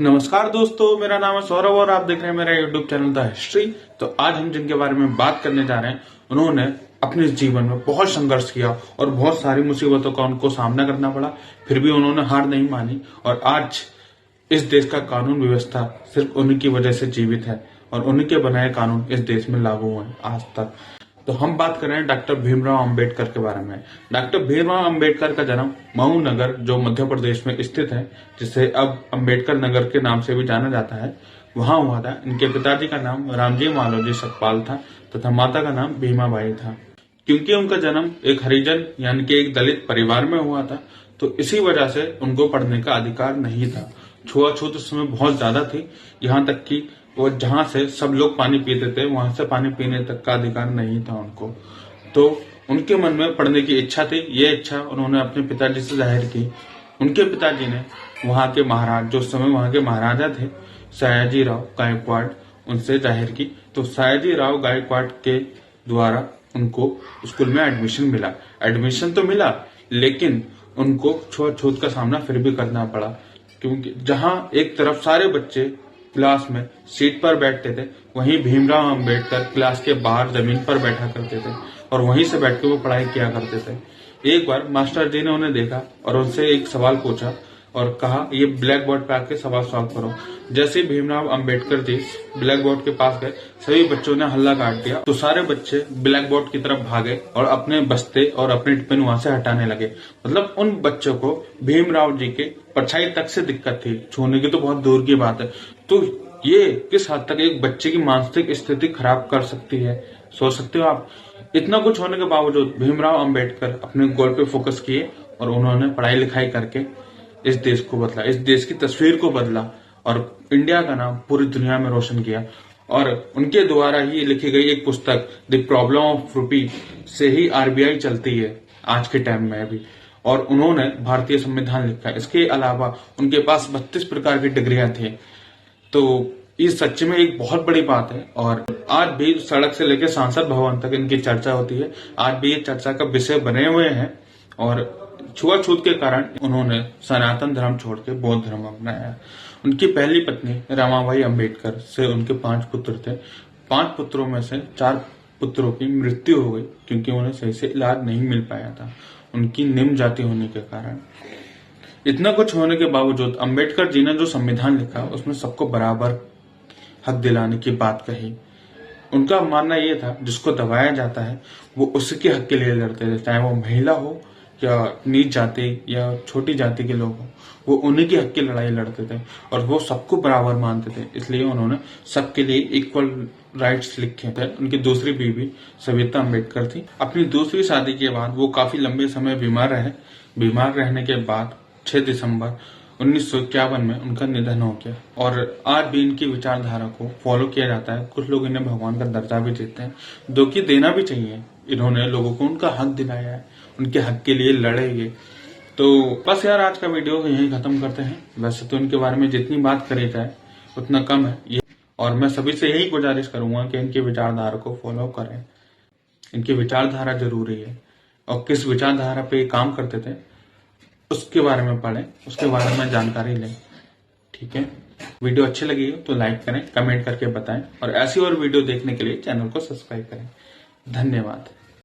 नमस्कार दोस्तों, मेरा नाम है सौरभ और आप देख रहे हैं मेरा यूट्यूब चैनल द हिस्ट्री। तो आज हम जिनके बारे में बात करने जा रहे हैं, उन्होंने अपने जीवन में बहुत संघर्ष किया और बहुत सारी मुसीबतों का उनको सामना करना पड़ा, फिर भी उन्होंने हार नहीं मानी और आज इस देश का कानून व्यवस्था सिर्फ उन्हीं की वजह से जीवित है और उन्हीं के बनाए कानून इस देश में लागू हुए आज तक। तो हम बात कर रहे हैं डॉक्टर भीमराव अंबेडकर के बारे में। डॉक्टर भीमराव अंबेडकर का जन्म मऊ नगर, जो मध्य प्रदेश में स्थित है, जिसे अब अंबेडकर नगर के नाम से भी जाना जाता है, वहां हुआ था। इनके पिताजी का नाम रामजी मालोजी सकपाल था तथा माता का नाम भीमाबाई था। क्योंकि उनका जन्म एक हरिजन यानी कि एक दलित परिवार में हुआ था, तो इसी वजह से उनको पढ़ने का अधिकार नहीं था। छुआछूत उस समय बहुत ज्यादा थी, यहाँ तक कि वो जहां से सब लोग पानी पीते थे वहां से पानी पीने तक का अधिकार नहीं था उनको। तो उनके मन में पढ़ने की इच्छा थी। ये इच्छा उन्होंने अपने पिताजी से जाहिर की। उनके पिताजी ने वहां के महाराज, जो समय वहां के महाराजा थे, सयाजी राव गायकवाड़, उनसे जाहिर की। तो सयाजी राव गायकवाड़ के द्वारा उनको स्कूल में एडमिशन मिला। एडमिशन तो मिला, लेकिन उनको छुआछूत का सामना फिर भी करना पड़ा, क्योंकि जहां एक तरफ सारे बच्चे क्लास में सीट पर बैठते थे, वहीं भीमराव अंबेडकर क्लास के बाहर जमीन पर बैठा करते थे और वहीं से बैठ के वो पढ़ाई किया करते थे। एक बार मास्टर जी ने उन्हें देखा और उनसे एक सवाल पूछा और कहा, ये ब्लैक बोर्ड पे आके सवाल सॉल्व करो। जैसे ही भीमराव अंबेडकर जी ब्लैक बोर्ड के पास गए, सभी बच्चों ने हल्ला काट दिया। तो सारे बच्चे ब्लैक बोर्ड की तरफ भागे और अपने बस्ते और अपने टिफिन वहां से हटाने लगे। मतलब उन बच्चों को भीमराव जी के परछाई तक से दिक्कत थी, छूने की तो बहुत दूर की बात है। तो ये किस हद तक एक बच्चे की मानसिक स्थिति खराब कर सकती है, सोच सकते हो आप। इतना कुछ होने के बावजूद भीमराव अंबेडकर अपने गोल पे फोकस किए और उन्होंने पढ़ाई लिखाई करके इस देश को बदला, इस देश की तस्वीर को बदला और इंडिया का नाम पूरी दुनिया में रोशन किया। और उनके द्वारा ही लिखी गई एक पुस्तक द प्रॉब्लम ऑफ रूपी से ही आरबीआई चलती है आज के टाइम में भी। और उन्होंने भारतीय संविधान लिखा। इसके अलावा उनके पास 32 प्रकार की डिग्रियां थी। तो ये सच में एक बहुत बड़ी बात है और आज भी सड़क से लेकर संसद भवन तक इनकी चर्चा होती है। आज भी ये चर्चा का विषय बने हुए हैं और छुआछूत के कारण उन्होंने सनातन धर्म छोड़ के बौद्ध धर्म अपनाया। उनकी पहली पत्नी रमाबाई अंबेडकर से उनके 5 पुत्र थे। 5 पुत्रों में से 4 पुत्रों की मृत्यु हो गई, क्योंकि उन्हें सही से इलाज नहीं मिल पाया था उनकी निम्न जाति होने के कारण। इतना कुछ होने के बावजूद अंबेडकर जी ने जो संविधान लिखा, उसमें सबको बराबर हक दिलाने की बात कही। उनका मानना यह था, जिसको दबाया जाता है वो उसके हक के लिए लड़ते थे, चाहे वो महिला हो या नीच जाति या छोटी जाति के लोग हो, वो उन्हीं के हक की लड़ाई लड़ते थे और वो सबको बराबर मानते थे। इसलिए उन्होंने सबके लिए इक्वल राइट्स लिखे थे। उनकी दूसरी बीवी सविता अंबेडकर थी। अपनी दूसरी शादी के बाद वो काफी लंबे समय बीमार रहे। बीमार रहने के बाद 6 दिसंबर 1951 में उनका निधन हो गया। और आज भी इनकी विचारधारा को फॉलो किया जाता है। कुछ लोग इन्हें भगवान का दर्जा भी देते हैं, जो कि देना भी चाहिए। इन्होंने लोगों को उनका हक दिलाया है, उनके हक के लिए लड़े ये। तो बस यार, आज का वीडियो यहीं खत्म करते हैं। वैसे तो इनके बारे में जितनी बात करी जाए उतना कम है ये, और मैं सभी से यही गुजारिश करूंगा कि इनकी विचारधारा को फॉलो करें। इनकी विचारधारा जरूरी है और किस विचारधारा पे काम करते थे उसके बारे में पढ़ें, उसके बारे में जानकारी लें। ठीक है, वीडियो अच्छी लगी हो तो लाइक करें, कमेंट करके बताएं और ऐसी और वीडियो देखने के लिए चैनल को सब्सक्राइब करें। धन्यवाद।